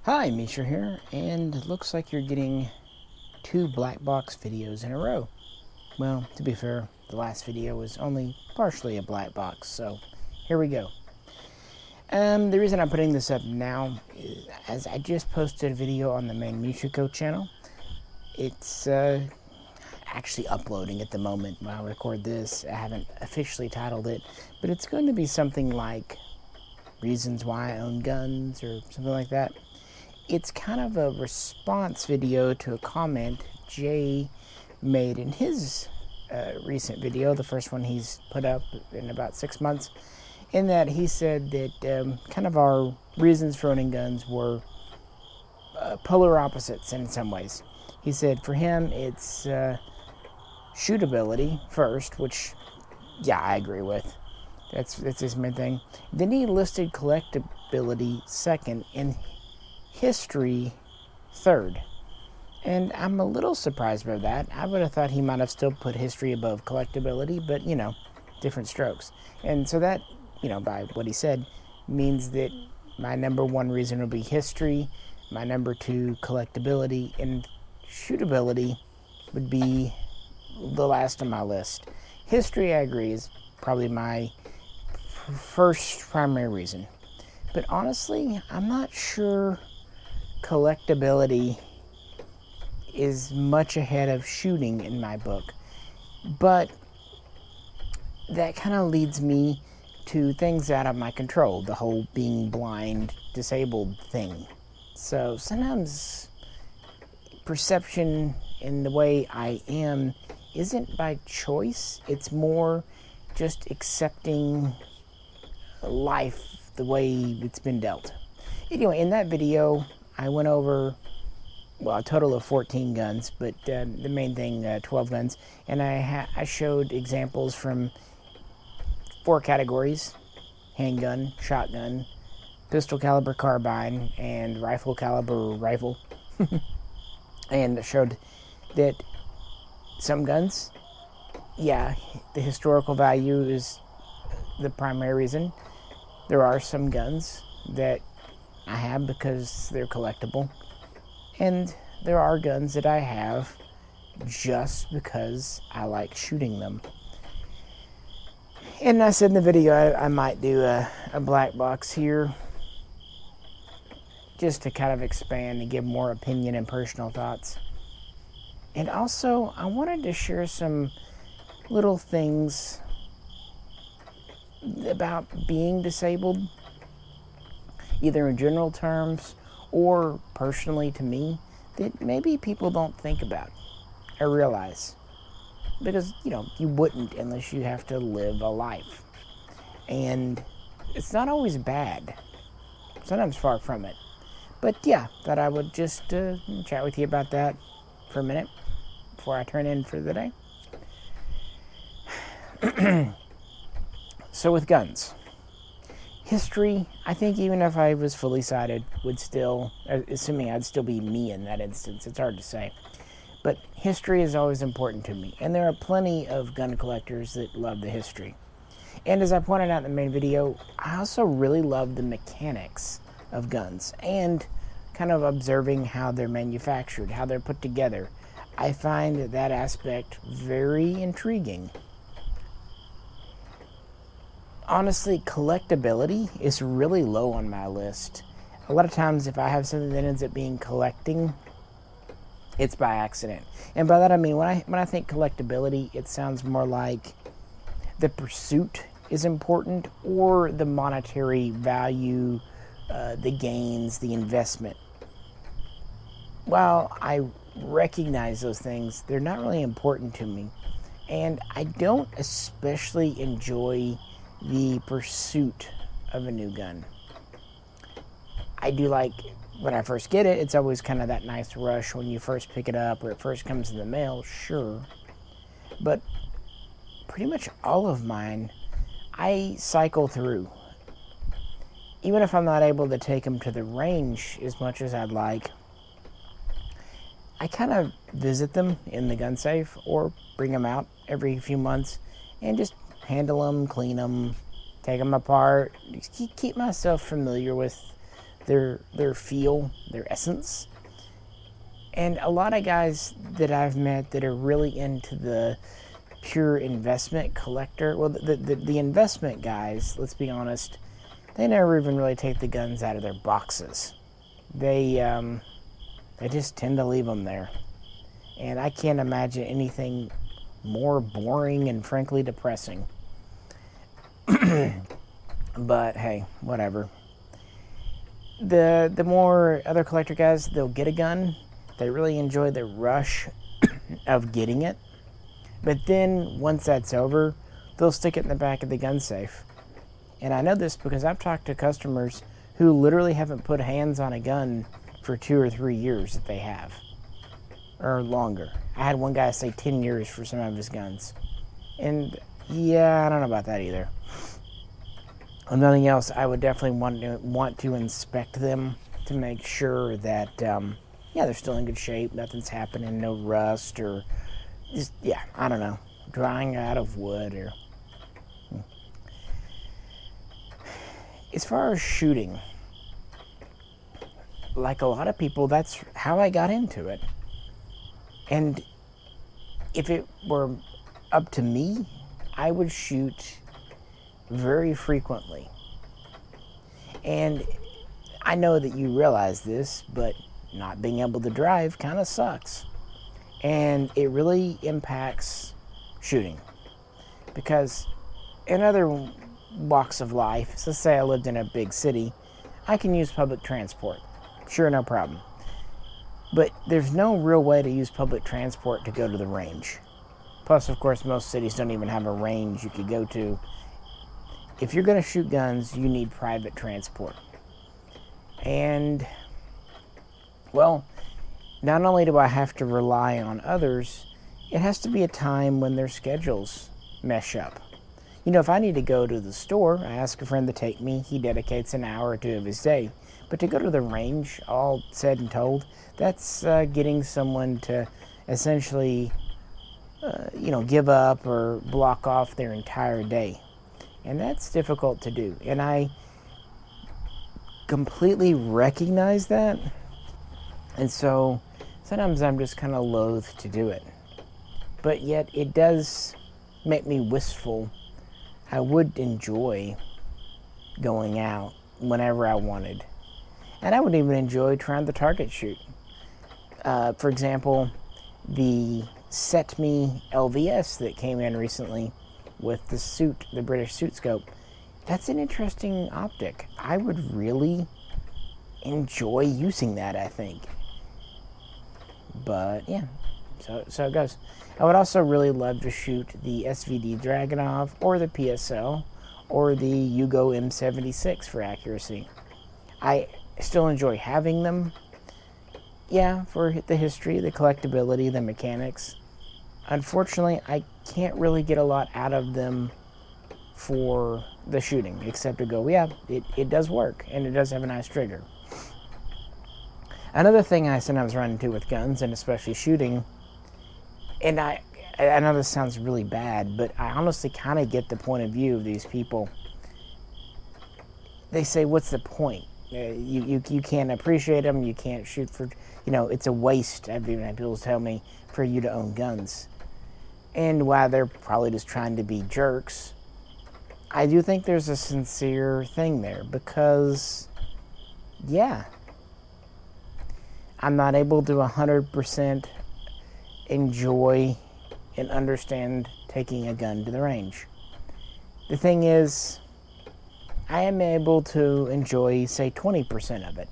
Hi, Misha here, and it looks like you're getting 2 Blackbox videos in a row. Well, to be fair, the last video was only partially a Blackbox, so here we go. The reason I'm putting this up now is as I just posted a video on the main Mishaco channel. It's actually uploading at the moment while I record this. I haven't officially titled it, but it's going to be something like Reasons Why I Own Guns or something like that. It's kind of a response video to a comment Jay made in his recent video, the first one he's put up in about 6 months, in that he said that kind of our reasons for owning guns were polar opposites in some ways. He said for him it's shootability first, which, yeah, I agree with. That's his main thing. Then he listed collectability second and history third. And I'm a little surprised by that. I would have thought he might have still put history above collectability, but, different strokes. And so that, by what he said, means that my number one reason would be history, my number two, collectability, and shootability would be the last on my list. History, I agree, is probably my first primary reason. But honestly, I'm not sure collectability is much ahead of shooting in my book. But that kind of leads me to things out of my control, the whole being blind, disabled thing. So sometimes perception in the way I am isn't by choice. It's more just accepting life the way it's been dealt. Anyway, in that video, I went over, a total of 14 guns, but the main thing, 12 guns. And I showed examples from 4 categories: handgun, shotgun, pistol caliber carbine, and rifle caliber rifle. And showed that some guns, the historical value is the primary reason. There are some guns that I have because they're collectible, and there are guns that I have just because I like shooting them. And I said in the video I might do a black box here just to kind of expand and give more opinion and personal thoughts. And also, I wanted to share some little things about being disabled, either in general terms or personally to me, that maybe people don't think about or realize. Because, you wouldn't unless you have to live a life. And it's not always bad. Sometimes far from it. But yeah, thought I would just chat with you about that for a minute before I turn in for the day. So with guns, history, I think even if I was fully sighted, would still, assuming I'd still be me in that instance, it's hard to say. But history is always important to me, and there are plenty of gun collectors that love the history. And as I pointed out in the main video, I also really love the mechanics of guns, and kind of observing how they're manufactured, how they're put together. I find that aspect very intriguing. Honestly, collectability is really low on my list. A lot of times if I have something that ends up being collecting, it's by accident. And by that I mean, when I think collectability, it sounds more like the pursuit is important, or the monetary value, the gains, the investment. While I recognize those things, they're not really important to me. And I don't especially enjoy the pursuit of a new gun. I do like, when I first get it, it's always kind of that nice rush when you first pick it up or it first comes in the mail, sure. But pretty much all of mine, I cycle through. Even if I'm not able to take them to the range as much as I'd like, I kind of visit them in the gun safe or bring them out every few months and just handle them, clean them, take them apart, keep myself familiar with their feel, their essence. And a lot of guys that I've met that are really into the pure investment collector, well, the investment guys, let's be honest, they never even really take the guns out of their boxes. They just tend to leave them there. And I can't imagine anything more boring and frankly depressing. But hey, whatever. The more other collector guys, they'll get a gun. They really enjoy the rush of getting it. But then once that's over, they'll stick it in the back of the gun safe. And I know this because I've talked to customers who literally haven't put hands on a gun for 2 or 3 years that they have. Or longer. I had one guy say 10 years for some of his guns. And yeah, I don't know about that either. If nothing else, I would definitely want to inspect them to make sure that, they're still in good shape. Nothing's happening, no rust or just, I don't know, drying out of wood or... As far as shooting, like a lot of people, that's how I got into it. And if it were up to me, I would shoot very frequently. And I know that you realize this, but not being able to drive kind of sucks. And it really impacts shooting. Because in other walks of life, so say I lived in a big city, I can use public transport. Sure, no problem. But there's no real way to use public transport to go to the range. Plus, of course, most cities don't even have a range you could go to. If you're going to shoot guns, you need private transport. And, well, not only do I have to rely on others, it has to be a time when their schedules mesh up. You know, if I need to go to the store, I ask a friend to take me. He dedicates an hour or two of his day. But to go to the range, all said and told, that's getting someone to essentially, give up or block off their entire day. And that's difficult to do. And I completely recognize that. And so sometimes I'm just kind of loath to do it. But yet it does make me wistful. I would enjoy going out whenever I wanted. And I would even enjoy trying the target shoot. For example, the Set Me LVS that came in recently with the British suit scope. That's an interesting optic. I would really enjoy using that, I think. But yeah, so it goes. I would also really love to shoot the SVD Dragunov or the PSL or the Yugo M76 for accuracy. I still enjoy having them. Yeah, for the history, the collectability, the mechanics. Unfortunately, I can't really get a lot out of them for the shooting, except to go, it does work, and it does have a nice trigger. Another thing I sometimes run into with guns, and especially shooting, and I know this sounds really bad, but I honestly kind of get the point of view of these people. They say, what's the point? You can't appreciate them, you can't shoot for, it's a waste, I've even had people tell me, for you to own guns. And while they're probably just trying to be jerks, I do think there's a sincere thing there, because, I'm not able to 100% enjoy and understand taking a gun to the range. The thing is, I am able to enjoy, say, 20% of it.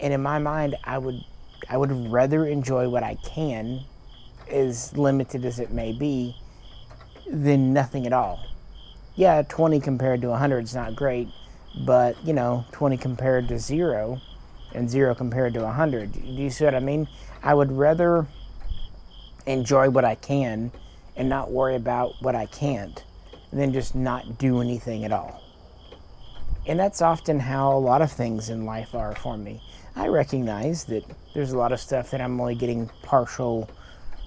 And in my mind, I would rather enjoy what I can, as limited as it may be, than nothing at all. 20 compared to 100 is not great, but, 20 compared to 0 and 0 compared to 100. Do you see what I mean? I would rather enjoy what I can and not worry about what I can't than just not do anything at all. And that's often how a lot of things in life are for me. I recognize that there's a lot of stuff that I'm only getting partial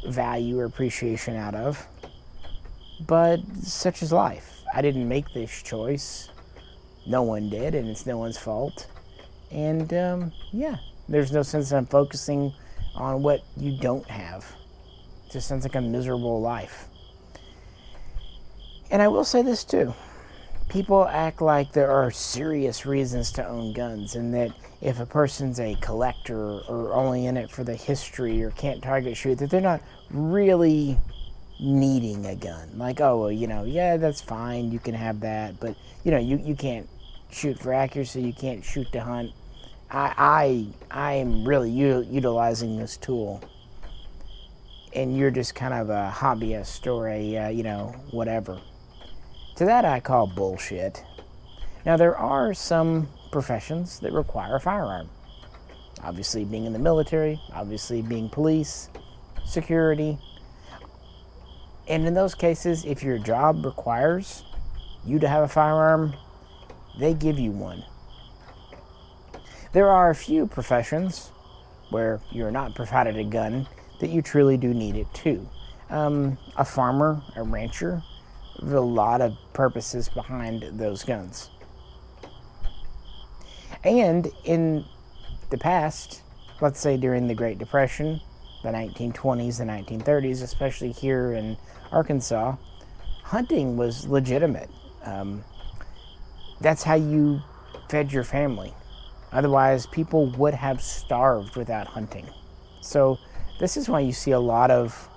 value or appreciation out of, but such is life. I didn't make this choice. No one did, and it's no one's fault. And yeah, there's no sense in focusing on what you don't have. It just sounds like a miserable life. And I will say this too. People act like there are serious reasons to own guns, and that if a person's a collector or only in it for the history or can't target shoot, that they're not really needing a gun. Like, oh, well, yeah, that's fine, you can have that, but, you can't shoot for accuracy, you can't shoot to hunt. I am really utilizing this tool, and you're just kind of a hobbyist or a, whatever. To that I call bullshit. Now, there are some professions that require a firearm. Obviously, being in the military, obviously being police, security. And in those cases, if your job requires you to have a firearm, they give you one. There are a few professions where you're not provided a gun that you truly do need it too. A farmer, a rancher, there's a lot of purposes behind those guns. And in the past, let's say during the Great Depression, the 1920s, the 1930s, especially here in Arkansas, hunting was legitimate. That's how you fed your family. Otherwise, people would have starved without hunting. So this is why you see a lot of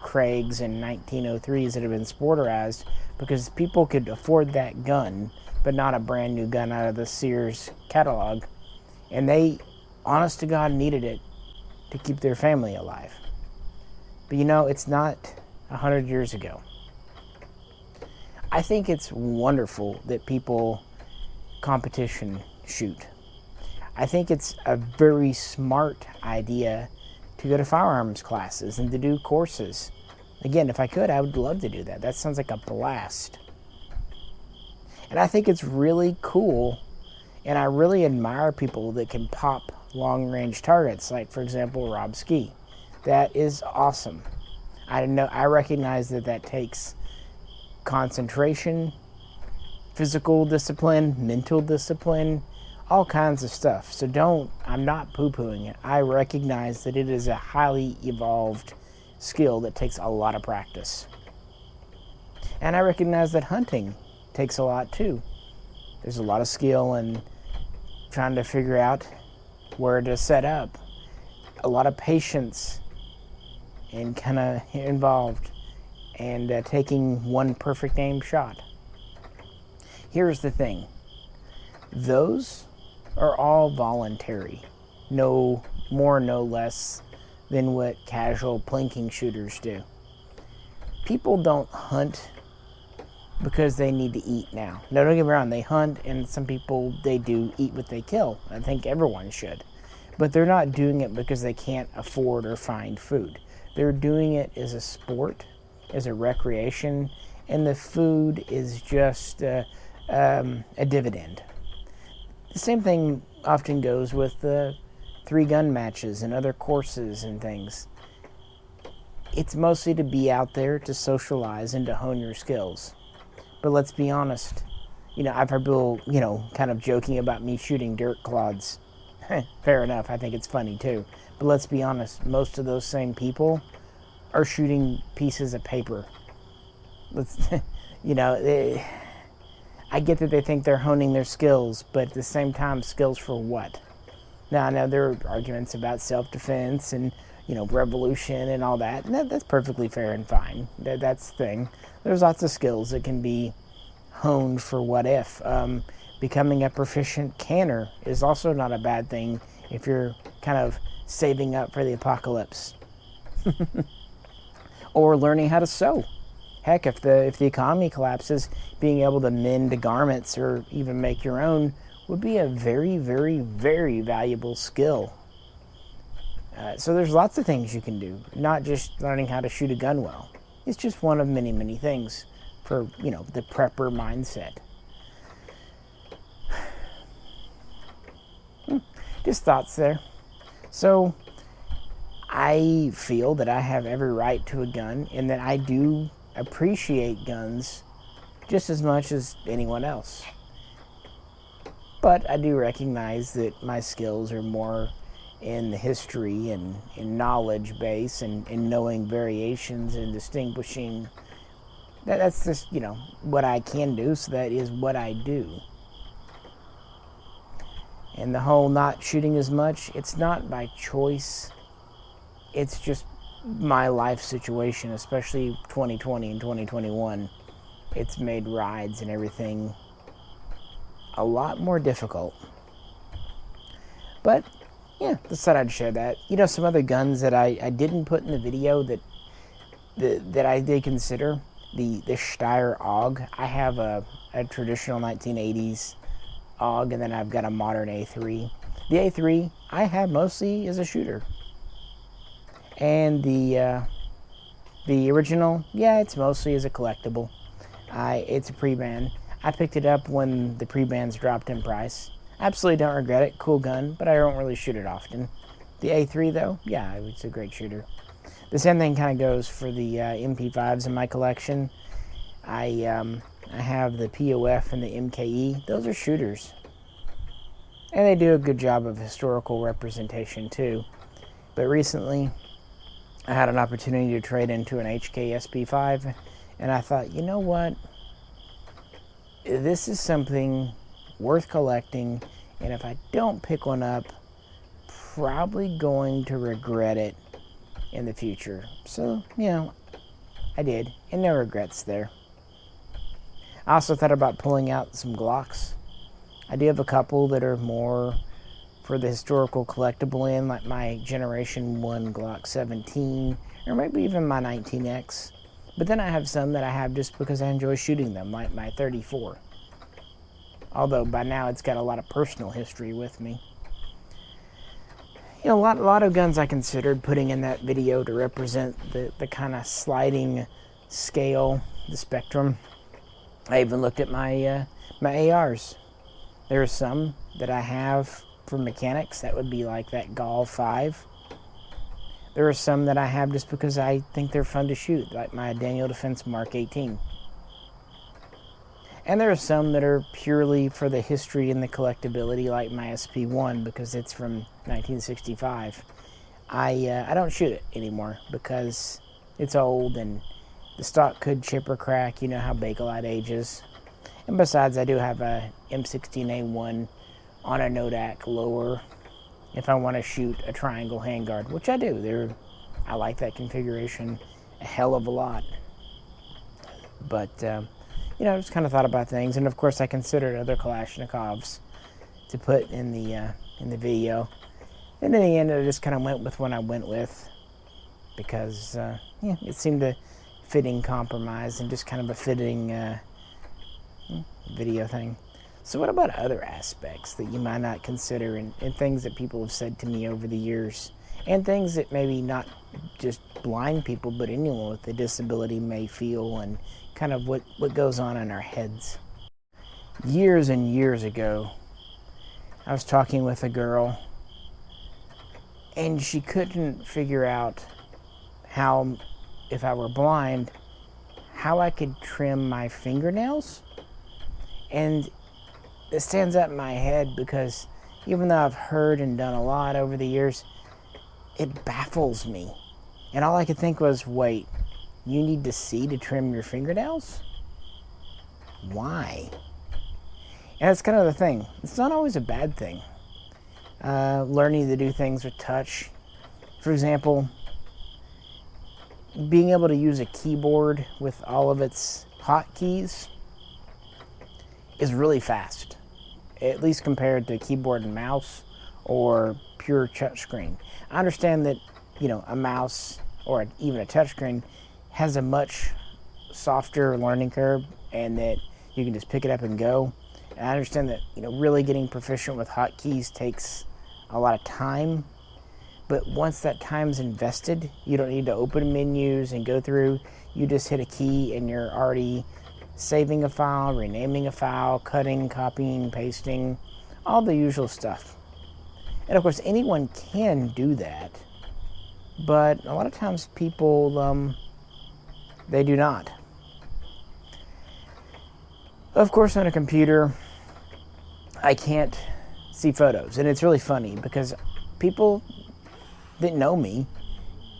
Craigs and 1903s that have been sporterized, because people could afford that gun, but not a brand new gun out of the Sears catalog. And they, honest to God, needed it to keep their family alive. But it's not 100 years ago. I think it's wonderful that people competition shoot. I think it's a very smart idea to go to firearms classes and to do courses. Again, if I could, I would love to do that. That sounds like a blast. And I think it's really cool, and I really admire people that can pop long-range targets, like, for example, Rob Ski. That is awesome. I recognize that takes concentration, physical discipline, mental discipline, all kinds of stuff. So I'm not poo-pooing it. I recognize that it is a highly evolved skill that takes a lot of practice. And I recognize that hunting takes a lot too. There's a lot of skill in trying to figure out where to set up. A lot of patience and kind of involved, and taking one perfect aim shot. Here's the thing. Those are all voluntary. No more, no less than what casual plinking shooters do. People don't hunt because they need to eat now. No, don't get me wrong, they hunt, and some people, they do eat what they kill. I think everyone should. But they're not doing it because they can't afford or find food. They're doing it as a sport, as a recreation, and the food is just a dividend. The same thing often goes with the 3-gun matches and other courses and things. It's mostly to be out there to socialize and to hone your skills. But let's be honest. I've heard people, kind of joking about me shooting dirt clods. Fair enough. I think it's funny too. But let's be honest. Most of those same people are shooting pieces of paper. I get that they think they're honing their skills, but at the same time, skills for what? Now, I know there are arguments about self-defense and, revolution and all that, and that's perfectly fair and fine. That's the thing. There's lots of skills that can be honed for what if. Becoming a proficient canner is also not a bad thing if you're kind of saving up for the apocalypse. Or learning how to sew. Heck, if the economy collapses, being able to mend garments or even make your own would be a very, very, very valuable skill. So there's lots of things you can do, not just learning how to shoot a gun well. It's just one of many, many things for, the prepper mindset. Just thoughts there. So I feel that I have every right to a gun, and that I do appreciate guns just as much as anyone else. But I do recognize that my skills are more in the history and in knowledge base and in knowing variations and distinguishing. That's just, what I can do, so that is what I do. And the whole not shooting as much, it's not by choice. It's just my life situation, especially 2020 and 2021. It's made rides and everything a lot more difficult. But yeah, decided I'd share that. Some other guns that I didn't put in the video that I did consider, the Steyr AUG. I have a traditional 1980s AUG, and then I've got a modern A3. The A3 I have mostly as a shooter. And the original, yeah, it's mostly as a collectible. It's a pre-ban. I picked it up when the pre-bans dropped in price. Absolutely don't regret it. Cool gun, but I don't really shoot it often. The A3, though, yeah, it's a great shooter. The same thing kind of goes for the MP5s in my collection. I have the POF and the MKE. Those are shooters. And they do a good job of historical representation, too. But recently, I had an opportunity to trade into an HK SP5, and I thought, you know what? This is something worth collecting, and if I don't pick one up, probably going to regret it in the future. So, I did, and no regrets there. I also thought about pulling out some Glocks. I do have a couple that are more for the historical collectible end, like my Generation 1 Glock 17, or maybe even my 19X. But then I have some that I have just because I enjoy shooting them, like my 34. Although by now it's got a lot of personal history with me. A lot of guns I considered putting in that video to represent the kind of sliding scale, the spectrum. I even looked at my ARs. There are some that I have for mechanics. That would be like that Gall 5. There are some that I have just because I think they're fun to shoot, like my Daniel Defense Mark 18. And there are some that are purely for the history and the collectability, like my SP1, because it's from 1965. I don't shoot it anymore because it's old and the stock could chip or crack. You know how Bakelite ages. And besides, I do have a M16A1 on a Nodak lower if I want to shoot a triangle handguard, which I do. I like that configuration a hell of a lot. But, just kind of thought about things. And, of course, I considered other Kalashnikovs to put in the video. And in the end, I just kind of went with what I went with because, it seemed a fitting compromise and just kind of a fitting video thing. So what about other aspects that you might not consider and things that people have said to me over the years, and things that maybe not just blind people but anyone with a disability may feel, and kind of what goes on in our heads? Years and years ago, I was talking with a girl and she couldn't figure out how, if I were blind, how I could trim my fingernails. And it stands out in my head because even though I've heard and done a lot over the years, it baffles me. And all I could think was, wait, you need to see to trim your fingernails? Why? And that's kind of the thing. It's not always a bad thing. Learning to do things with touch. For example, being able to use a keyboard with all of its hotkeys is really fast, at least compared to keyboard and mouse or pure touchscreen. I understand that, a mouse or even a touchscreen has a much softer learning curve and that you can just pick it up and go. And I understand that, really getting proficient with hotkeys takes a lot of time. But once that time's invested, you don't need to open menus and go through. You just hit a key and you're already saving a file, renaming a file, cutting, copying, pasting, all the usual stuff. And of course, anyone can do that. But a lot of times people, they do not. Of course, on a computer, I can't see photos. And it's really funny because people that know me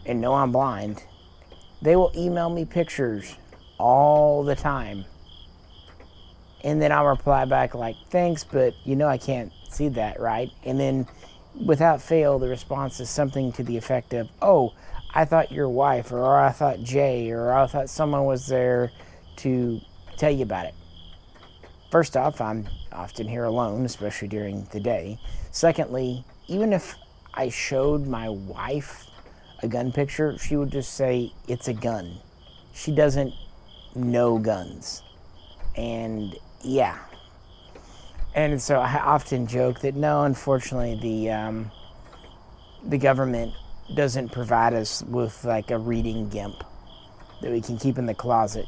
and know I'm blind, they will email me pictures all the time. And then I'll reply back like, thanks, but I can't see that, right? And then without fail, the response is something to the effect of, oh, I thought your wife, or I thought Jay, or I thought someone was there to tell you about it. First off, I'm often here alone, especially during the day. Secondly, even if I showed my wife a gun picture, she would just say, it's a gun. She doesn't know guns. And yeah. And so I often joke that no, unfortunately, the government doesn't provide us with like a reading gimp that we can keep in the closet,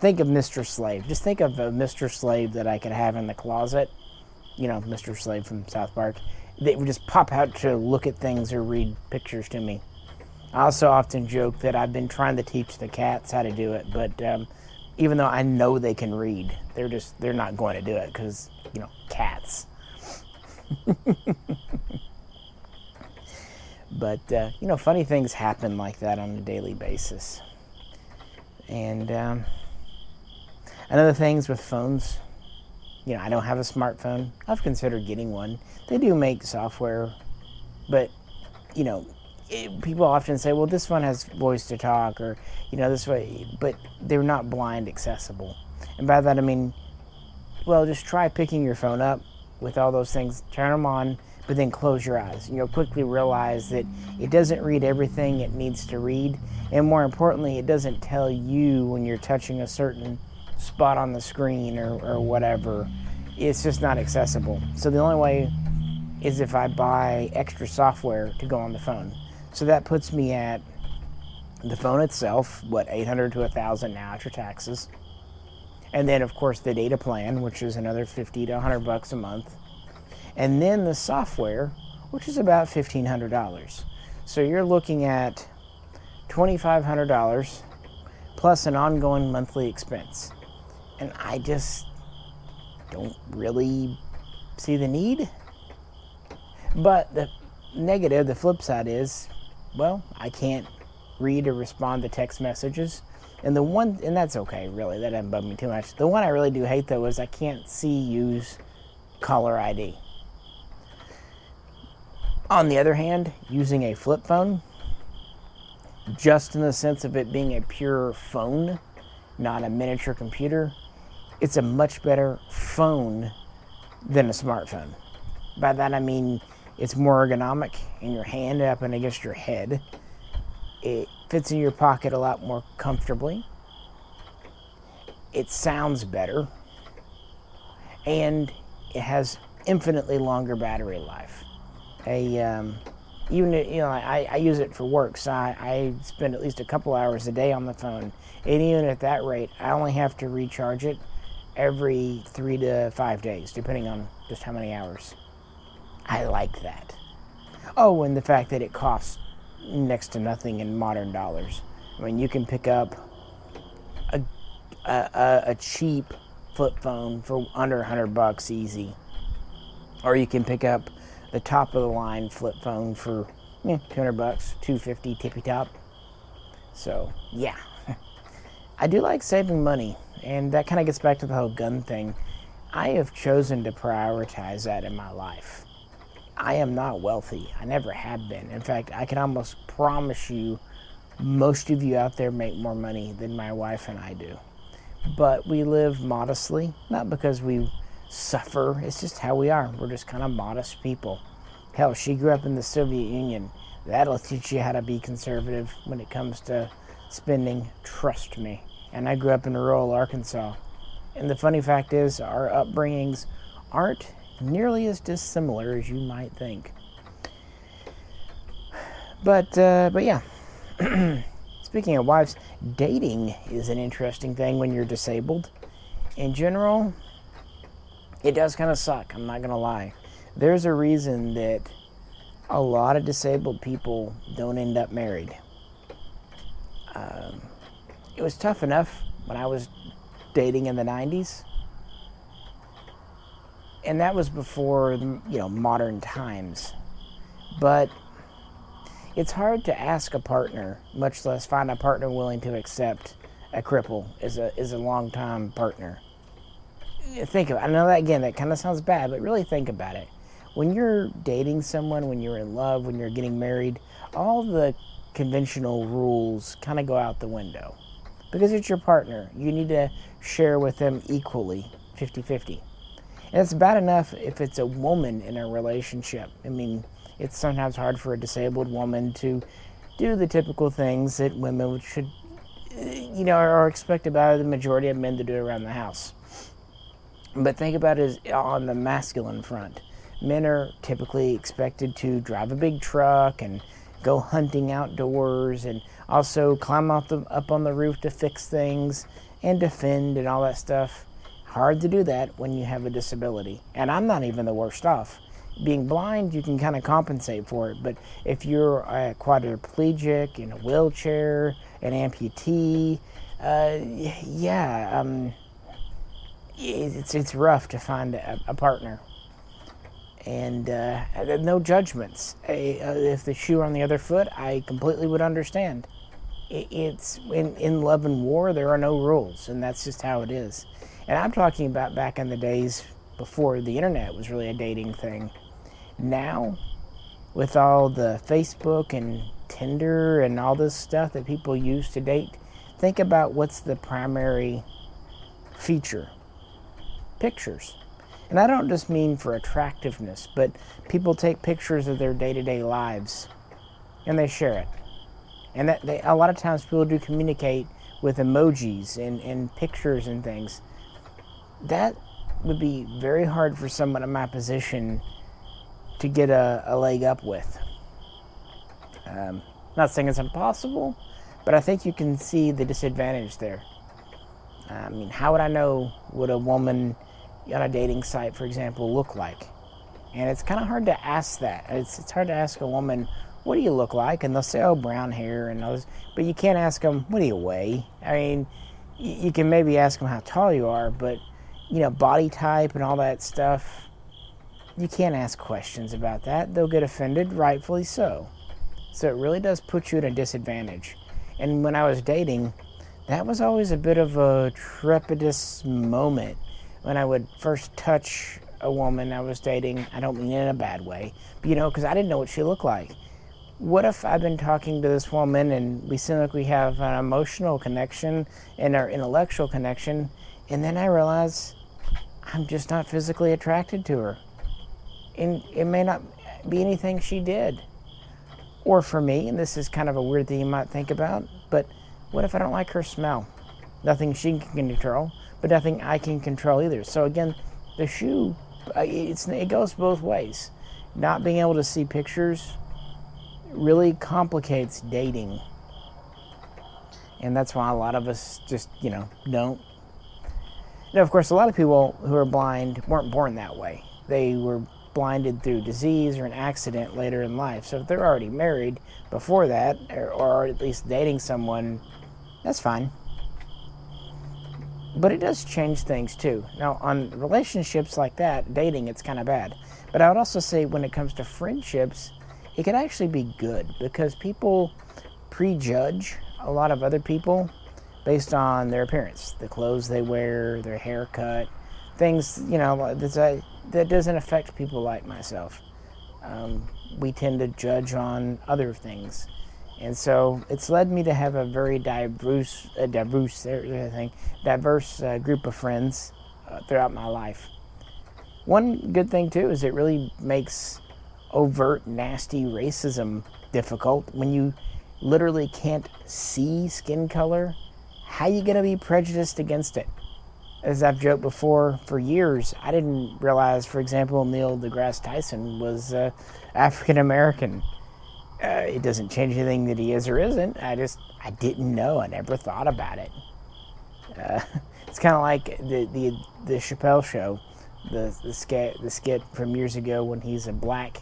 Think of Mr. Slave. Just think of a Mr. Slave that I could have in the closet. Mr. Slave from South Park. They would just pop out to look at things or read pictures to me. I also often joke that I've been trying to teach the cats how to do it, but even though I know they can read, they're not going to do it because, cats. But, funny things happen like that on a daily basis. And another things with phones, I don't have a smartphone. I've considered getting one. They do make software, but, people often say, well, this one has voice to talk or, this way, but they're not blind accessible. And by that I mean, well, just try picking your phone up with all those things, turn them on, but then close your eyes. You'll quickly realize that it doesn't read everything it needs to read, and more importantly, it doesn't tell you when you're touching a certain spot on the screen or whatever. It's just not accessible. So the only way is if I buy extra software to go on the phone. So that puts me at the phone itself, $800 to $1,000 now after taxes. And then, of course, the data plan, which is another $50 to $100 a month. And then the software, which is about $1,500. So you're looking at $2,500 plus an ongoing monthly expense. And I just don't really see the need. But the negative, the flip side is, well, I can't read or respond to text messages. And that's okay, really. That doesn't bug me too much. The one I really do hate, though, is I can't use caller ID. On the other hand, using a flip phone, just in the sense of it being a pure phone, not a miniature computer, it's a much better phone than a smartphone. By that I mean it's more ergonomic in your hand up and against your head. It fits in your pocket a lot more comfortably. It sounds better. And it has infinitely longer battery life. I use it for work, so I spend at least a couple hours a day on the phone. And even at that rate, I only have to recharge it every 3 to 5 days, depending on just how many hours. I like that. Oh, and the fact that it costs next to nothing in modern dollars. I mean, you can pick up a cheap flip phone for under $100 easy, or you can pick up the top of the line flip phone for $200, $250 tippy top. So yeah, I do like saving money, and that kind of gets back to the whole gun thing. I have chosen to prioritize that in my life. I am not wealthy. I never have been. In fact, I can almost promise you most of you out there make more money than my wife and I do. But we live modestly, not because we suffer. It's just how we are. We're just kind of modest people. Hell, she grew up in the Soviet Union. That'll teach you how to be conservative when it comes to spending. Trust me. And I grew up in rural Arkansas. And the funny fact is, our upbringings aren't nearly as dissimilar as you might think. But yeah. Speaking of wives, dating is an interesting thing when you're disabled. In general, it does kind of suck. I'm not going to lie. There's a reason that a lot of disabled people don't end up married. It was tough enough when I was dating in the 90s. and that was before modern times. But it's hard to ask a partner, much less find a partner willing to accept a cripple as a long-time partner. Think of it. I know that, again, that kind of sounds bad, but really think about it. When you're dating someone, when you're in love, when you're getting married, all the conventional rules kind of go out the window. Because it's your partner. You need to share with them equally, 50-50. And it's bad enough if it's a woman in a relationship. I mean, it's sometimes hard for a disabled woman to do the typical things that women should, are expected by the majority of men to do around the house. But think about it on the masculine front. Men are typically expected to drive a big truck and go hunting outdoors, and also climb up on the roof to fix things and defend and all that stuff. Hard to do that when you have a disability. And I'm not even the worst off. Being blind, you can kind of compensate for it. But if you're a quadriplegic, in a wheelchair, an amputee, it's rough to find a partner. And no judgments. If the shoe were on the other foot, I completely would understand. It's in love and war, there are no rules, and that's just how it is. And I'm talking about back in the days before the internet was really a dating thing. Now, with all the Facebook and Tinder and all this stuff that people use to date, think about what's the primary feature. Pictures. And I don't just mean for attractiveness, but people take pictures of their day-to-day lives and they share it. And a lot of times people do communicate with emojis and pictures and things. That would be very hard for someone in my position to get a leg up with. Not saying it's impossible, but I think you can see the disadvantage there. I mean, how would I know what a woman on a dating site, for example, look like? And it's kind of hard to ask that. It's hard to ask a woman, what do you look like? And they'll say, oh, brown hair and those. But you can't ask them, what do you weigh? I mean, you can maybe ask them how tall you are, but, body type and all that stuff, you can't ask questions about that. They'll get offended, rightfully so. So it really does put you at a disadvantage. And when I was dating, that was always a bit of a trepidous moment. When I would first touch a woman I was dating, I don't mean in a bad way, but because I didn't know what she looked like. What if I've been talking to this woman and we seem like we have an emotional connection and our intellectual connection, and then I realize I'm just not physically attracted to her. And it may not be anything she did. Or for me, and this is kind of a weird thing you might think about, but what if I don't like her smell? Nothing she can control, but nothing I can control either. So again, the shoe, it goes both ways. Not being able to see pictures really complicates dating. And that's why a lot of us just, don't. Now, of course, a lot of people who are blind weren't born that way. They were blinded through disease or an accident later in life. So if they're already married before that, or at least dating someone, that's fine. But it does change things too. Now, on relationships like that, dating, it's kind of bad. But I would also say when it comes to friendships, it could actually be good because people prejudge a lot of other people based on their appearance, the clothes they wear, their haircut, things, that doesn't affect people like myself. We tend to judge on other things. And so it's led me to have a very diverse group of friends throughout my life. One good thing, too, is it really makes overt, nasty racism difficult. When you literally can't see skin color, how are you going to be prejudiced against it? As I've joked before, for years, I didn't realize, for example, Neil deGrasse Tyson was African American. It doesn't change anything that he is or isn't. I didn't know. I never thought about it. It's kind of like the Chappelle show, the skit from years ago when he's a black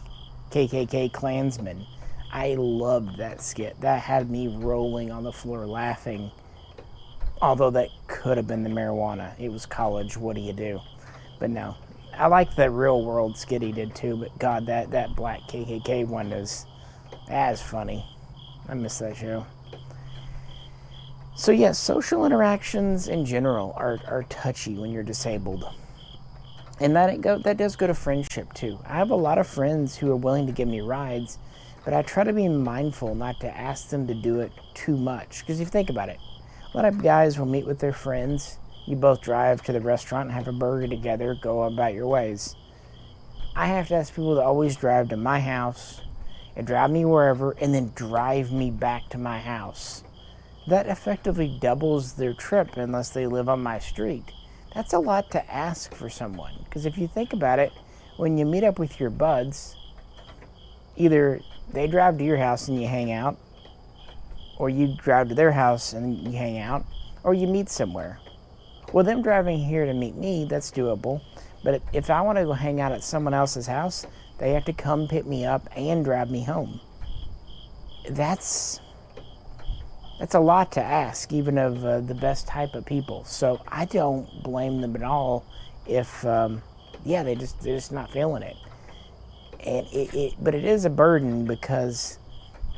KKK Klansman. I loved that skit. That had me rolling on the floor laughing. Although that could have been the marijuana. It was college. What do you do? But no, I like the Real World skit he did too, but God, that Black KKK one is funny. I miss that show. So yes, social interactions in general are touchy when you're disabled. And that does go to friendship too. I have a lot of friends who are willing to give me rides, but I try to be mindful not to ask them to do it too much. Because if you think about it, a lot of guys will meet with their friends. You both drive to the restaurant and have a burger together, go about your ways. I have to ask people to always drive to my house and drive me wherever and then drive me back to my house. That effectively doubles their trip unless they live on my street. That's a lot to ask for someone. Because if you think about it, when you meet up with your buds, either they drive to your house and you hang out, or you drive to their house and you hang out, or you meet somewhere. Well, them driving here to meet me, that's doable. But if I want to go hang out at someone else's house, they have to come pick me up and drive me home. That's a lot to ask, even of the best type of people. So I don't blame them at all if, they're just not feeling it. And but it is a burden because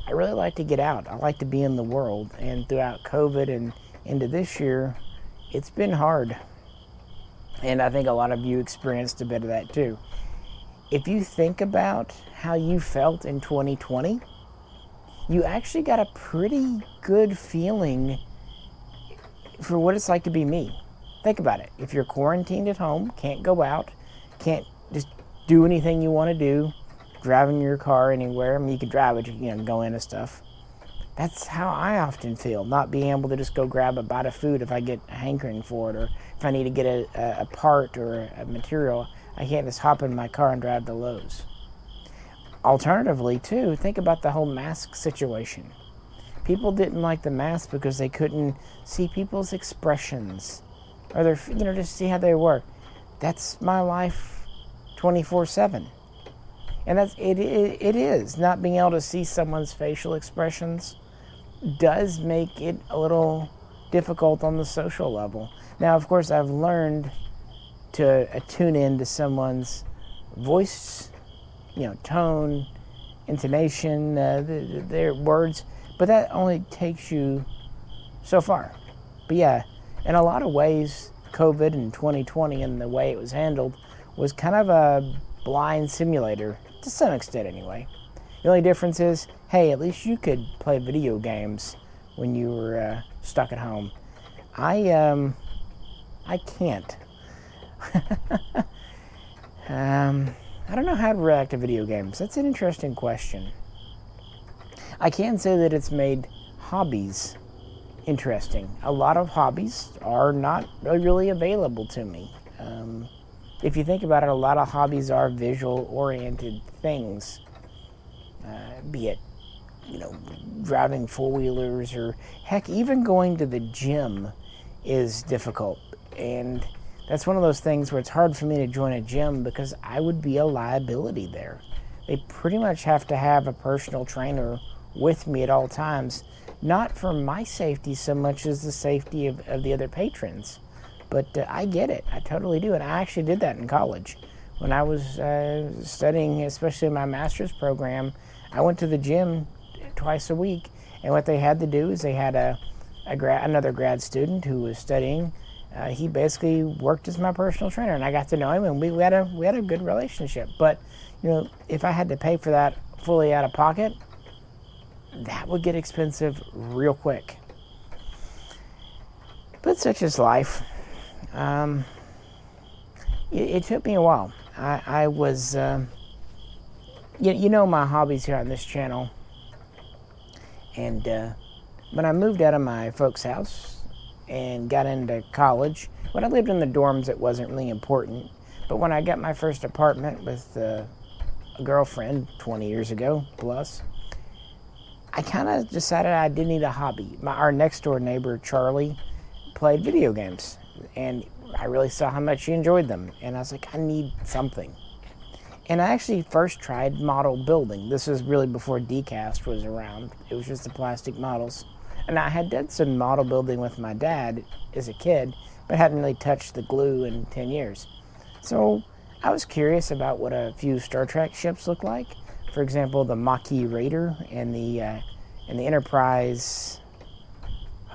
I really like to get out. I like to be in the world. And throughout COVID and into this year, it's been hard. And I think a lot of you experienced a bit of that too. If you think about how you felt in 2020, you actually got a pretty good feeling for what it's like to be me. Think about it. If you're quarantined at home, can't go out, can't just do anything you want to do, driving your car anywhere. I mean, you could drive it, go into stuff. That's how I often feel, not being able to just go grab a bite of food if I get a hankering for it, or if I need to get a part or a material, I can't just hop in my car and drive to Lowe's. Alternatively, too, think about the whole mask situation. People didn't like the mask because they couldn't see people's expressions or just see how they were. That's my life 24/7. And it is. Not being able to see someone's facial expressions does make it a little difficult on the social level. Now, of course, I've learned to tune in to someone's voice, tone, intonation, their words, but that only takes you so far. But yeah, in a lot of ways, COVID and 2020 and the way it was handled was kind of a blind simulator, to some extent anyway. The only difference is, hey, at least you could play video games when you were stuck at home. I can't. I don't know how to react to video games. That's an interesting question. I can say that it's made hobbies interesting. A lot of hobbies are not really available to me. If you think about it, a lot of hobbies are visual-oriented things. Be it, driving four-wheelers, or heck, even going to the gym is difficult. And that's one of those things where it's hard for me to join a gym because I would be a liability there. They pretty much have to have a personal trainer with me at all times, not for my safety so much as the safety of the other patrons. But I get it. I totally do. And I actually did that in college. When I was studying, especially in my master's program, I went to the gym twice a week. And what they had to do is they had another grad student who was studying. He basically worked as my personal trainer, and I got to know him, and we had a good relationship. But if I had to pay for that fully out of pocket, that would get expensive real quick. But such is life. It took me a while. I was, my hobbies here on this channel, and when I moved out of my folks' house and got into college, when I lived in the dorms, it wasn't really important. But when I got my first apartment with a girlfriend 20 years ago plus, I kind of decided I did need a hobby. Our next door neighbor, Charlie, played video games, and I really saw how much he enjoyed them. And I was like, I need something. And I actually first tried model building. This was really before Dcast was around. It was just the plastic models. And I had done some model building with my dad as a kid, but hadn't really touched the glue in 10 years. So I was curious about what a few Star Trek ships look like. For example, the Maquis Raider and the Enterprise.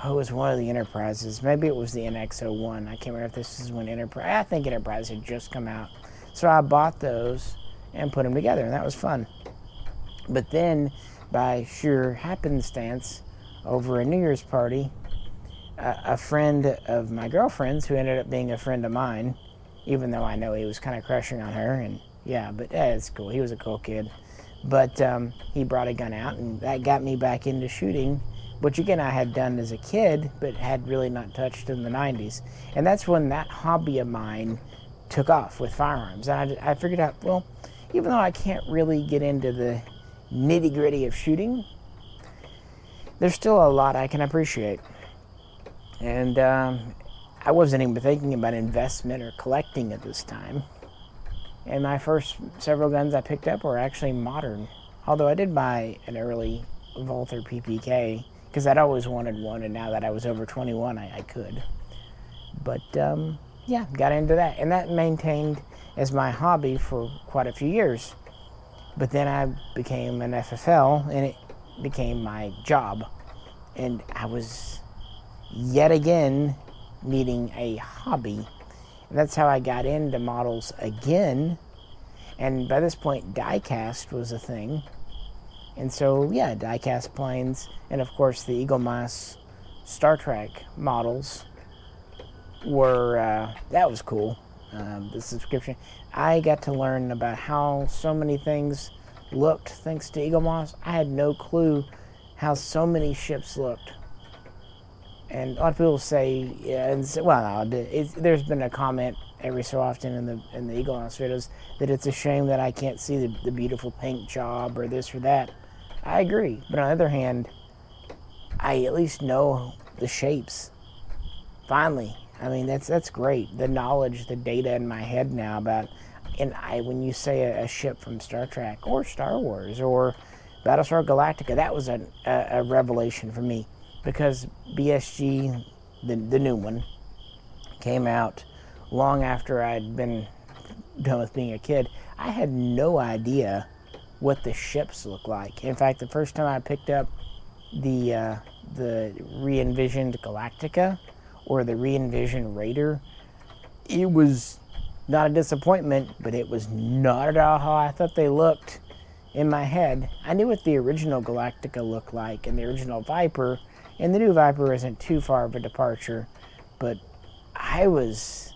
Oh, it was one of the Enterprises. Maybe it was the NX-01. I can't remember if this is when Enterprise. I think Enterprise had just come out. So I bought those and put them together, and that was fun. But then, by sheer happenstance, over a New Year's party, a friend of my girlfriend's, who ended up being a friend of mine, even though I know he was kind of crushing on her, and yeah, but it's cool. He was a cool kid. But he brought a gun out, and that got me back into shooting, which again I had done as a kid, but had really not touched in the 90s. And that's when that hobby of mine took off with firearms. And I figured out, well, even though I can't really get into the nitty-gritty of shooting, there's still a lot I can appreciate. And I wasn't even thinking about investment or collecting at this time. And my first several guns I picked up were actually modern. Although I did buy an early Walther PPK, because I'd always wanted one, and now that I was over 21, I could. But yeah, got into that. And that maintained as my hobby for quite a few years. But then I became an FFL, and it became my job. And I was yet again needing a hobby. And that's how I got into models again. And by this point, diecast was a thing. And so, yeah, diecast planes. And of course, the Eagle Moss Star Trek models were, that was cool. The subscription. I got to learn about how so many things looked thanks to Eagle Moss. I had no clue how so many ships looked. And a lot of people say, yeah, and say, well, no, there's been a comment every so often in the Eagle Moss videos that it's a shame that I can't see the beautiful paint job or this or that. I agree, but on the other hand, I at least know the shapes. Finally, I mean that's great. The knowledge, the data in my head now about, and when you say a ship from Star Trek or Star Wars or Battlestar Galactica, that was a revelation for me. Because BSG, the new one, came out long after I'd been done with being a kid. I had no idea what the ships looked like. In fact, the first time I picked up the re-envisioned Galactica or the re-envisioned Raider, it was not a disappointment, but it was not at all how I thought they looked in my head. I knew what the original Galactica looked like and the original Viper. And the new Viper isn't too far of a departure, but it was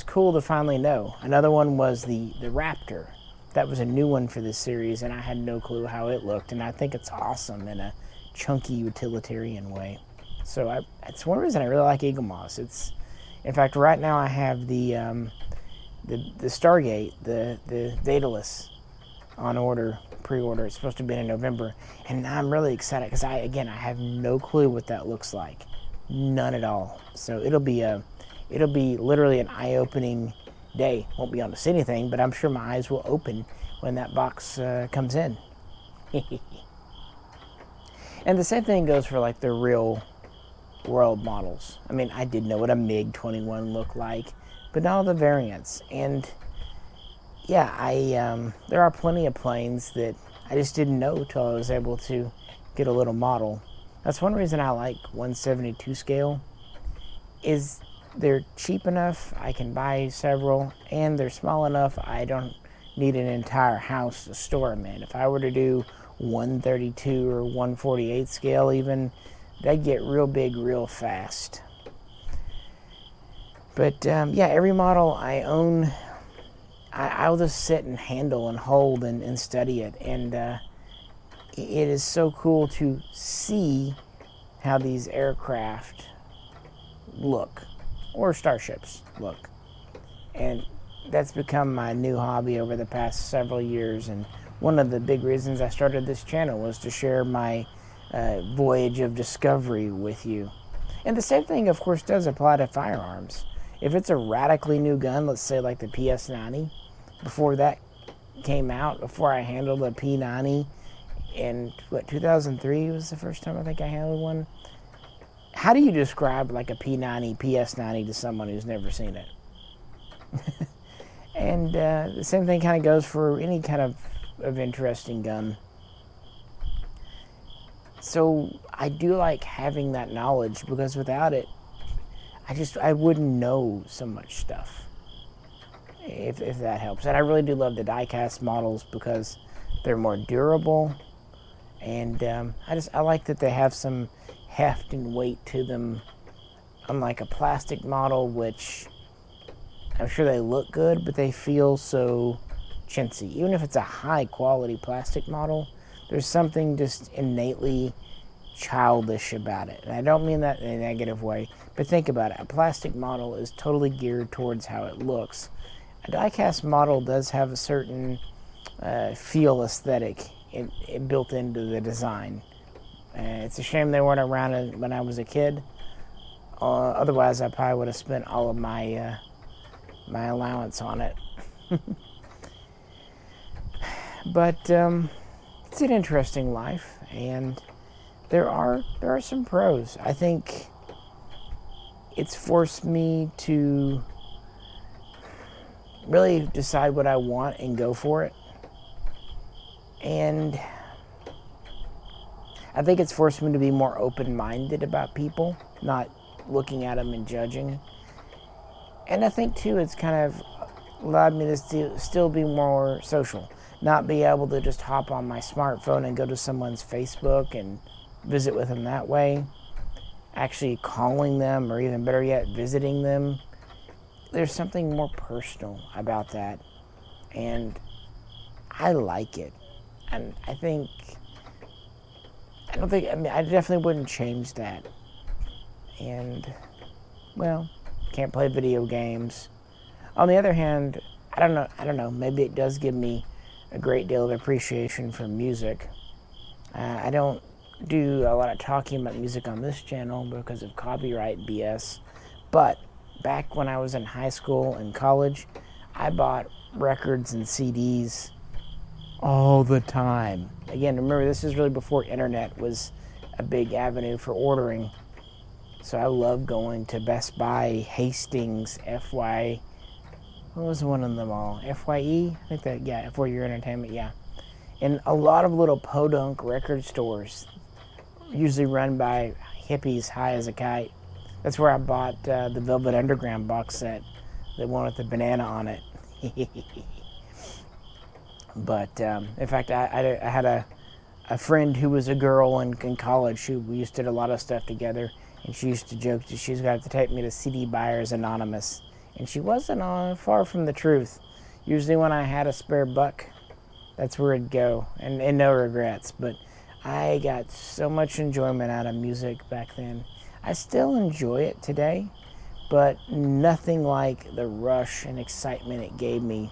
cool to finally know. Another one was the Raptor. That was a new one for this series, and I had no clue how it looked, and I think it's awesome in a chunky utilitarian way. So it's one reason I really like Eagle Moss. In fact, right now I have the Stargate, the Daedalus on order. Pre-order. It's supposed to be in November, and I'm really excited because I have no clue what that looks like, none at all. So it'll be literally an eye-opening day. Won't be able to see anything, but I'm sure my eyes will open when that box comes in. And the same thing goes for like the real world models. I mean, I did know what a MiG-21 looked like, but not all the variants. And yeah, there are plenty of planes that I just didn't know till I was able to get a little model. That's one reason I like 172 scale, is they're cheap enough, I can buy several, and they're small enough I don't need an entire house to store them in. If I were to do 132 or 148 scale even, they'd get real big real fast. But yeah, every model I own, I'll just sit and handle and hold and study it. And it is so cool to see how these aircraft look, or starships look. And that's become my new hobby over the past several years. And one of the big reasons I started this channel was to share my voyage of discovery with you. And the same thing, of course, does apply to firearms. If it's a radically new gun, let's say like the PS90, before that came out, before I handled a P90 in 2003 was the first time I think I handled one. How do you describe like a P90, PS90 to someone who's never seen it? And the same thing kind of goes for any kind of interesting gun. So I do like having that knowledge, because without it, I wouldn't know so much stuff. If that helps. And I really do love the die-cast models because they're more durable, and I like that they have some heft and weight to them, unlike a plastic model, which I'm sure they look good, but they feel so chintzy. Even if it's a high-quality plastic model, there's something just innately childish about it. And I don't mean that in a negative way, but think about it. A plastic model is totally geared towards how it looks. A die-cast model does have a certain feel aesthetic it built into the design. It's a shame they weren't around when I was a kid. Otherwise, I probably would have spent all of my my allowance on it. But it's an interesting life, and there are some pros. I think it's forced me to really decide what I want and go for it. And I think it's forced me to be more open-minded about people, not looking at them and judging. And I think, too, it's kind of allowed me to still be more social, not be able to just hop on my smartphone and go to someone's Facebook and visit with them that way. Actually calling them, or even better yet, visiting them. There's something more personal about that, and I like it. And I definitely wouldn't change that. And, well, can't play video games. On the other hand, I don't know, maybe it does give me a great deal of appreciation for music. I don't do a lot of talking about music on this channel because of copyright BS, but back when I was in high school and college, I bought records and CDs all the time. Again, remember, this is really before internet was a big avenue for ordering. So I love going to Best Buy, Hastings, FY, what was one of them all? FYE? I think that, yeah, For Your Entertainment, yeah. And a lot of little podunk record stores, usually run by hippies high as a kite. That's where I bought the Velvet Underground box set, the one with the banana on it. But in fact, I had a friend who was a girl in college who we used to do a lot of stuff together, and she used to joke that she was going to have to take me to CD Buyers Anonymous, and she wasn't far from the truth. Usually when I had a spare buck, that's where it'd go, and no regrets. But I got so much enjoyment out of music back then. I still enjoy it today, but nothing like the rush and excitement it gave me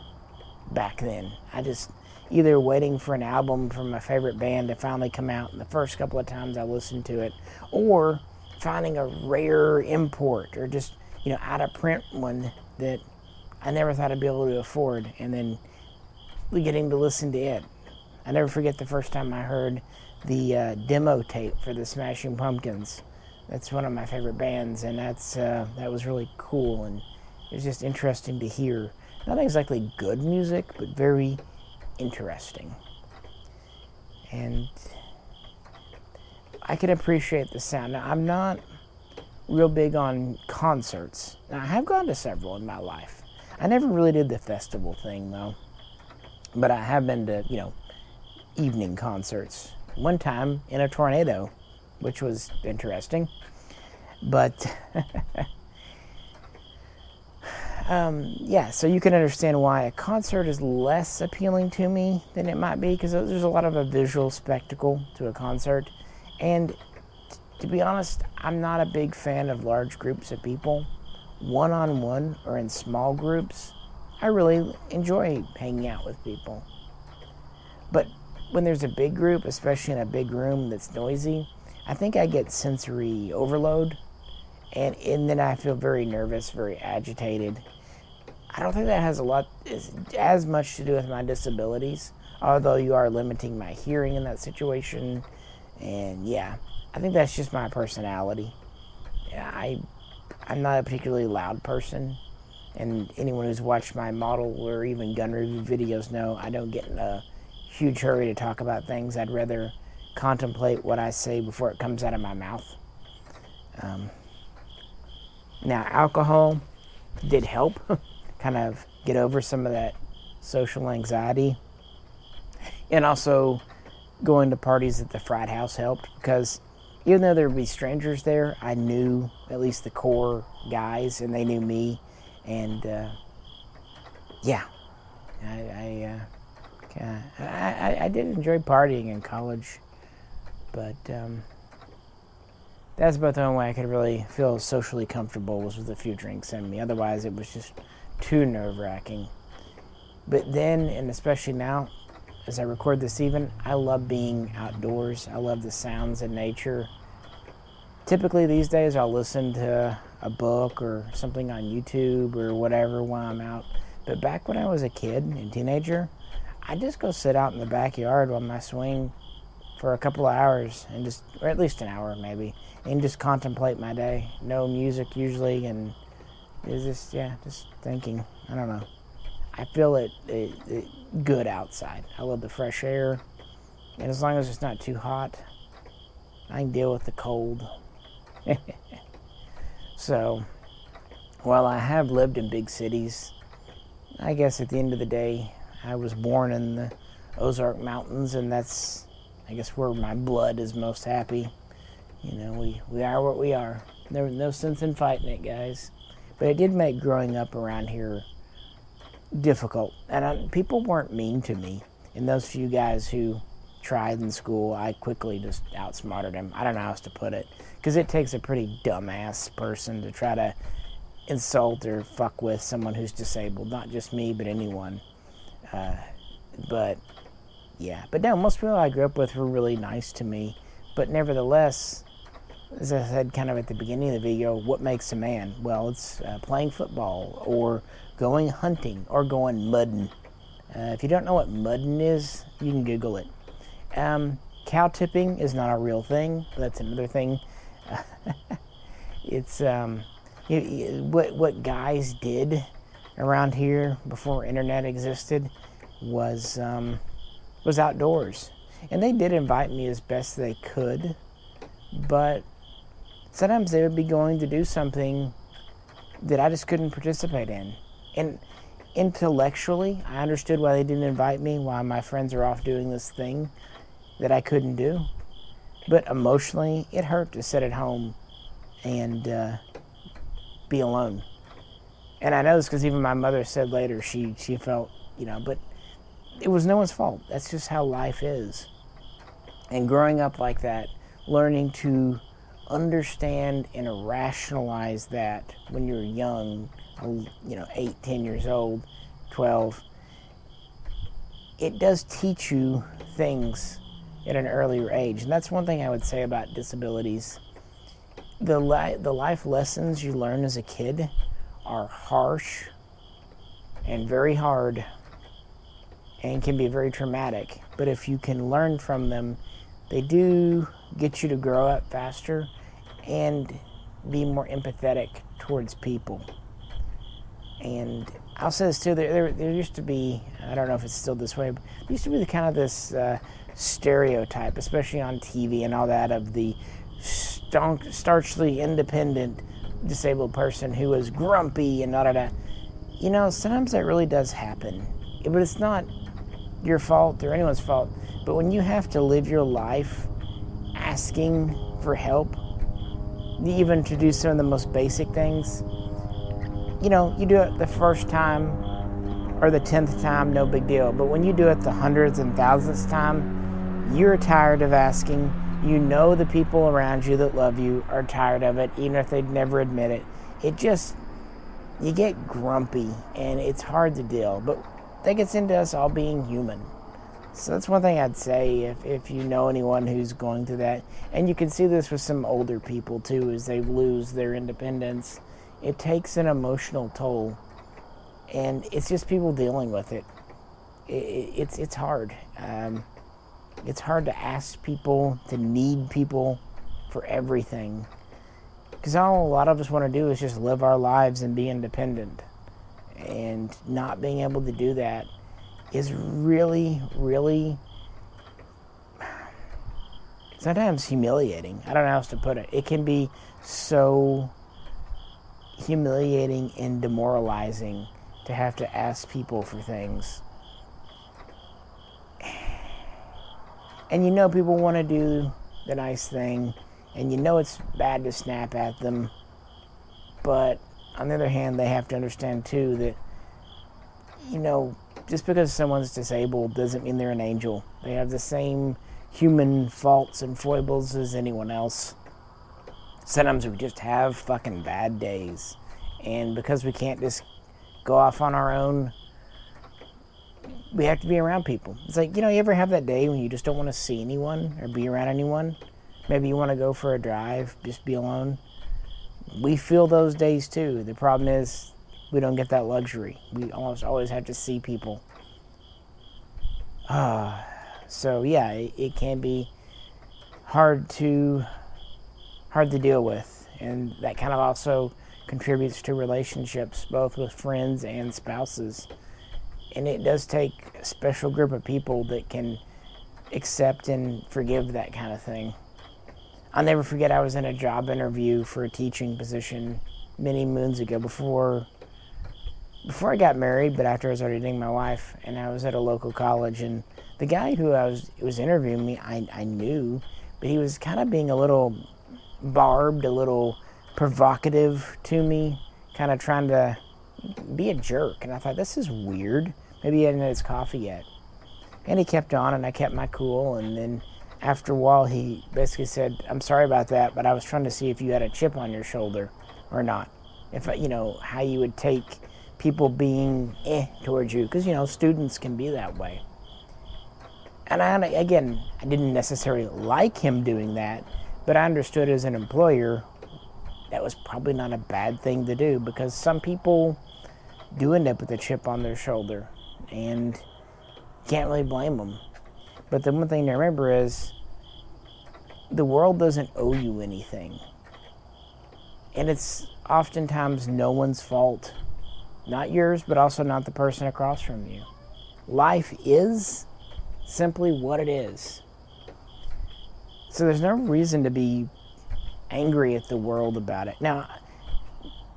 back then. I just either waiting for an album from my favorite band to finally come out, and the first couple of times I listened to it, or finding a rare import, or just, out of print one that I never thought I'd be able to afford, and then getting to listen to it. I never forget the first time I heard the demo tape for the Smashing Pumpkins. That's one of my favorite bands, and that was really cool, and it was just interesting to hear. Not exactly good music, but very interesting. And I can appreciate the sound. Now, I'm not real big on concerts. Now, I have gone to several in my life. I never really did the festival thing, though. But I have been to, evening concerts. One time in a tornado, which was interesting. But so you can understand why a concert is less appealing to me than it might be, because there's a lot of a visual spectacle to a concert. And to be honest, I'm not a big fan of large groups of people. One-on-one or in small groups, I really enjoy hanging out with people. But when there's a big group, especially in a big room that's noisy, I think I get sensory overload, and then I feel very nervous, very agitated. I don't think that has as much to do with my disabilities, although you are limiting my hearing in that situation. And yeah, I think that's just my personality. I'm not a particularly loud person, And anyone who's watched my model or even gun review videos know I don't get in a huge hurry to talk about things. I'd rather contemplate what I say before it comes out of my mouth. Now, alcohol did help kind of get over some of that social anxiety. And also, going to parties at the frat house helped, because even though there would be strangers there, I knew at least the core guys, and they knew me. And yeah, I did enjoy partying in college, but that's about the only way I could really feel socially comfortable, was with a few drinks in me. Otherwise, it was just too nerve-wracking. But then, and especially now, as I record this even, I love being outdoors. I love the sounds of nature. Typically these days I'll listen to a book or something on YouTube or whatever while I'm out. But back when I was a kid and teenager, I'd just go sit out in the backyard on my swing for a couple of hours, and just, or at least an hour maybe, and just contemplate my day. No music usually, and it's just, just thinking. I don't know. I feel it good outside. I love the fresh air, and as long as it's not too hot, I can deal with the cold. So, while I have lived in big cities, I guess at the end of the day, I was born in the Ozark Mountains, and that's, I guess, where my blood is most happy. You know, we are what we are. There was no sense in fighting it, guys. But it did make growing up around here difficult. And people weren't mean to me. And those few guys who tried in school, I quickly just outsmarted them. I don't know how else to put it. Because it takes a pretty dumbass person to try to insult or fuck with someone who's disabled. Not just me, but anyone. But, yeah. But no, most people I grew up with were really nice to me. But nevertheless, as I said kind of at the beginning of the video, what makes a man? Well, it's playing football, or going hunting, or going mudding. If you don't know what mudding is, you can Google it. Cow tipping is not a real thing. That's another thing. It's what guys did around here before internet existed was outdoors, and they did invite me as best they could, but sometimes they would be going to do something that I just couldn't participate in. And intellectually, I understood why they didn't invite me, why my friends are off doing this thing that I couldn't do. But emotionally, it hurt to sit at home and be alone. And I know this because even my mother said later she felt, but it was no one's fault. That's just how life is. And growing up like that, learning to understand and rationalize that when you're young, 8, 10 years old, 12, it does teach you things at an earlier age. And that's one thing I would say about disabilities. The life lessons you learn as a kid are harsh and very hard and can be very traumatic. But if you can learn from them, they do get you to grow up faster and be more empathetic towards people. And I'll say this too, there used to be, I don't know if it's still this way, but there used to be this stereotype, especially on TV and all that, of the starchly independent disabled person who is grumpy and da-da-da. Sometimes that really does happen. But it's not your fault or anyone's fault. But when you have to live your life asking for help, even to do some of the most basic things, you do it the first time or the 10th time, no big deal. But when you do it the hundreds and thousandth time, you're tired of asking. The people around you that love you are tired of it, even if they'd never admit it. You get grumpy, and it's hard to deal. But that gets into us all being human. So that's one thing I'd say if you know anyone who's going through that. And you can see this with some older people too, as they lose their independence. It takes an emotional toll, and it's just people dealing with it. It's hard. It's hard to ask people, to need people for everything, because all a lot of us want to do is just live our lives and be independent. And not being able to do that is really, really sometimes humiliating. I don't know how else to put it. It can be so humiliating and demoralizing to have to ask people for things. And you know people want to do the nice thing, and you know it's bad to snap at them, but on the other hand, they have to understand too that, you know, just because someone's disabled doesn't mean they're an angel. They have the same human faults and foibles as anyone else. Sometimes we just have fucking bad days, and because we can't just go off on our own, we have to be around people. It's like, you know, you ever have that day when you just don't want to see anyone or be around anyone? Maybe you want to go for a drive, just be alone. We feel those days too. The problem is we don't get that luxury. We almost always have to see people. So yeah, it can be hard to deal with, and that kind of also contributes to relationships, both with friends and spouses. And it does take a special group of people that can accept and forgive that kind of thing. I'll never forget, I was in a job interview for a teaching position many moons ago, before I got married, but after I was already dating my wife, and I was at a local college, and the guy who was interviewing me, I knew, but he was kind of being a little barbed, a little provocative to me, kind of trying to be a jerk. And I thought, this is weird. Maybe he hadn't had his coffee yet. And he kept on, and I kept my cool, and then after a while he basically said, I'm sorry about that, but I was trying to see if you had a chip on your shoulder or not. If, you know, how you would take people being towards you, because, you know, students can be that way. And I didn't necessarily like him doing that, but I understood as an employer that was probably not a bad thing to do, because some people do end up with a chip on their shoulder, and can't really blame them. But the one thing to remember is the world doesn't owe you anything. And it's oftentimes no one's fault. Not yours, but also not the person across from you. Life is simply what it is. So there's no reason to be angry at the world about it. Now,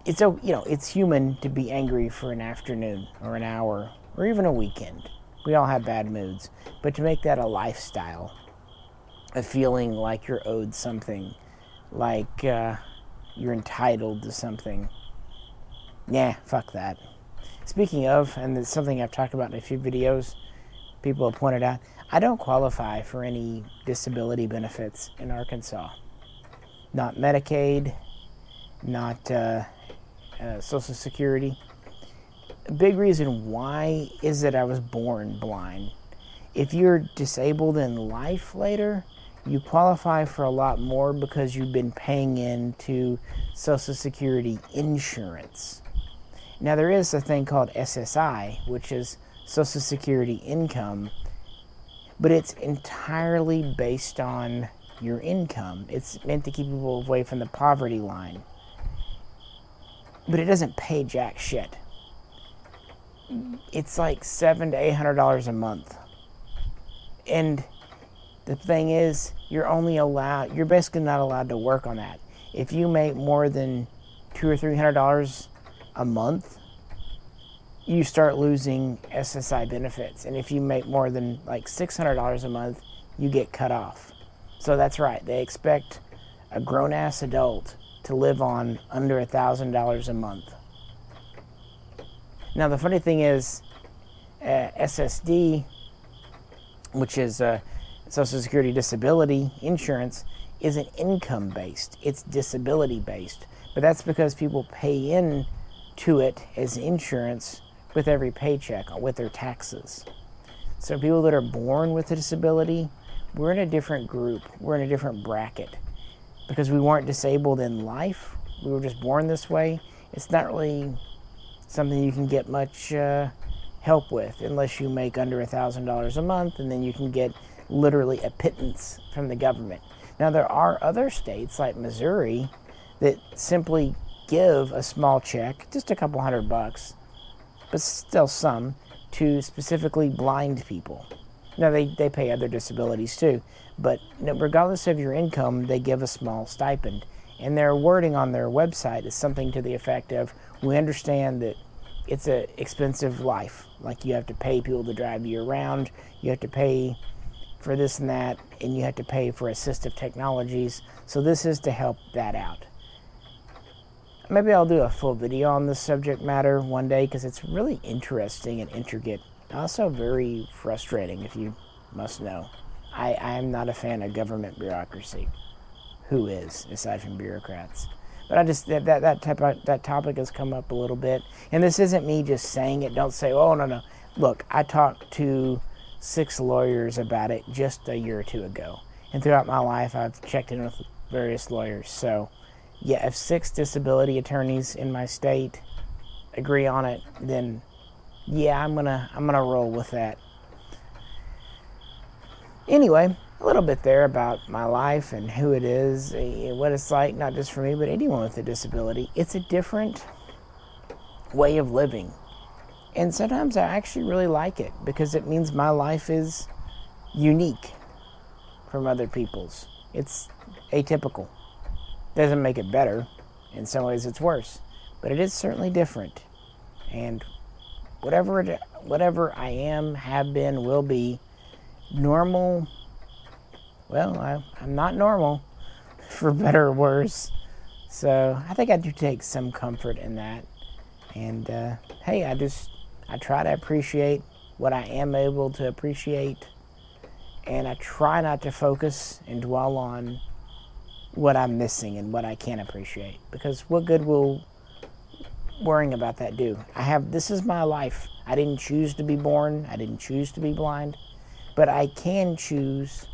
it's human to be angry for an afternoon or an hour or even a weekend. We all have bad moods. But to make that a lifestyle, a feeling like you're owed something, like you're entitled to something, nah, fuck that. Speaking of, and it's something I've talked about in a few videos, people have pointed out, I don't qualify for any disability benefits in Arkansas. Not Medicaid, not Social Security. A big reason why is that I was born blind. If you're disabled in life later, you qualify for a lot more because you've been paying into Social Security insurance. Now, there is a thing called SSI, which is Social Security income, but it's entirely based on your income. It's meant to keep people away from the poverty line. But it doesn't pay jack shit. It's like $700 to $800 a month. And the thing is, you're basically not allowed to work on that. If you make more than $200 or $300 a month, you start losing SSI benefits. And if you make more than like $600 a month, you get cut off. So that's right, they expect a grown-ass adult to live on under $1,000 a month. Now, the funny thing is, SSD, which is Social Security Disability Insurance, isn't income-based. It's disability-based. But that's because people pay in to it as insurance with every paycheck, with their taxes. So people that are born with a disability, we're in a different group. We're in a different bracket. Because we weren't disabled in life. We were just born this way. It's not really something you can get much help with unless you make under $1,000 a month, and then you can get literally a pittance from the government. Now, there are other states like Missouri that simply give a small check, just a couple $100, but still some, to specifically blind people. Now, they pay other disabilities too, but regardless of your income, they give a small stipend. And their wording on their website is something to the effect of, we understand that it's an expensive life. Like, you have to pay people to drive you around, you have to pay for this and that, and you have to pay for assistive technologies. So this is to help that out. Maybe I'll do a full video on this subject matter one day, because it's really interesting and intricate. Also very frustrating, if you must know. I am not a fan of government bureaucracy. Who is, aside from bureaucrats? But I just, that topic has come up a little bit. And this isn't me just saying it. Don't say, oh, no. Look, I talked to 6 lawyers about it just a year or 2 ago. And throughout my life, I've checked in with various lawyers. So, yeah, if 6 disability attorneys in my state agree on it, then yeah, I'm gonna roll with that. Anyway, a little bit there about my life and who it is, what it's like, not just for me, but anyone with a disability. It's a different way of living. And sometimes I actually really like it, because it means my life is unique from other people's. It's atypical. Doesn't make it better. In some ways it's worse. But it is certainly different. And whatever I am, have been, will be, normal, well, I'm not normal, for better or worse. So I think I do take some comfort in that. And hey, I try to appreciate what I am able to appreciate. And I try not to focus and dwell on what I'm missing and what I can't appreciate. Because what good will worrying about that do? This is my life. I didn't choose to be born. I didn't choose to be blind. But I can choose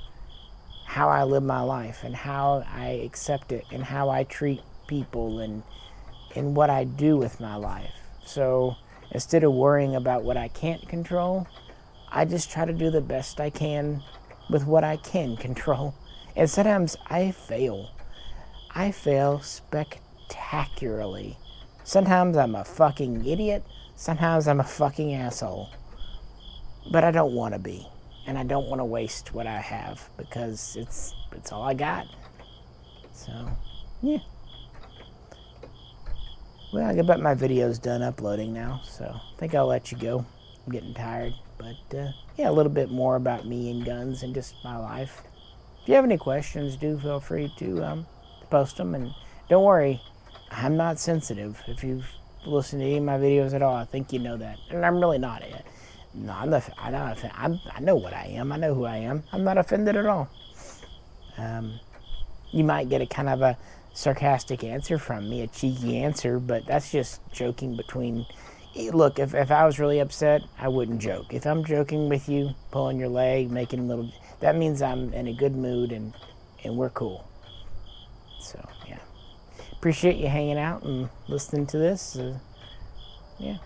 how I live my life, and how I accept it, and how I treat people, and what I do with my life. So instead of worrying about what I can't control, I just try to do the best I can with what I can control. And sometimes I fail. I fail spectacularly. Sometimes I'm a fucking idiot. Sometimes I'm a fucking asshole. But I don't want to be. And I don't want to waste what I have, because it's all I got. So, yeah. Well, I bet my video's done uploading now, so I think I'll let you go. I'm getting tired. But, yeah, a little bit more about me and guns and just my life. If you have any questions, do feel free to post them. And don't worry, I'm not sensitive. If you've listened to any of my videos at all, I think you know that. And I'm really not. No, I'm not. I know what I am. I know who I am. I'm not offended at all. You might get a kind of a sarcastic answer from me, a cheeky answer, but that's just joking between. Look, if I was really upset, I wouldn't joke. If I'm joking with you, pulling your leg, making a little, that means I'm in a good mood and we're cool. So yeah, appreciate you hanging out and listening to this. Yeah.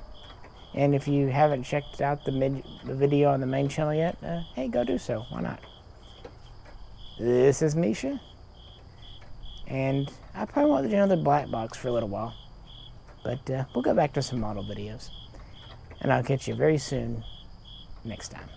And if you haven't checked out the video on the main channel yet, hey, go do so. Why not? This is Misha. And I probably won't do another Blackbox for a little while. But we'll go back to some model videos. And I'll catch you very soon next time.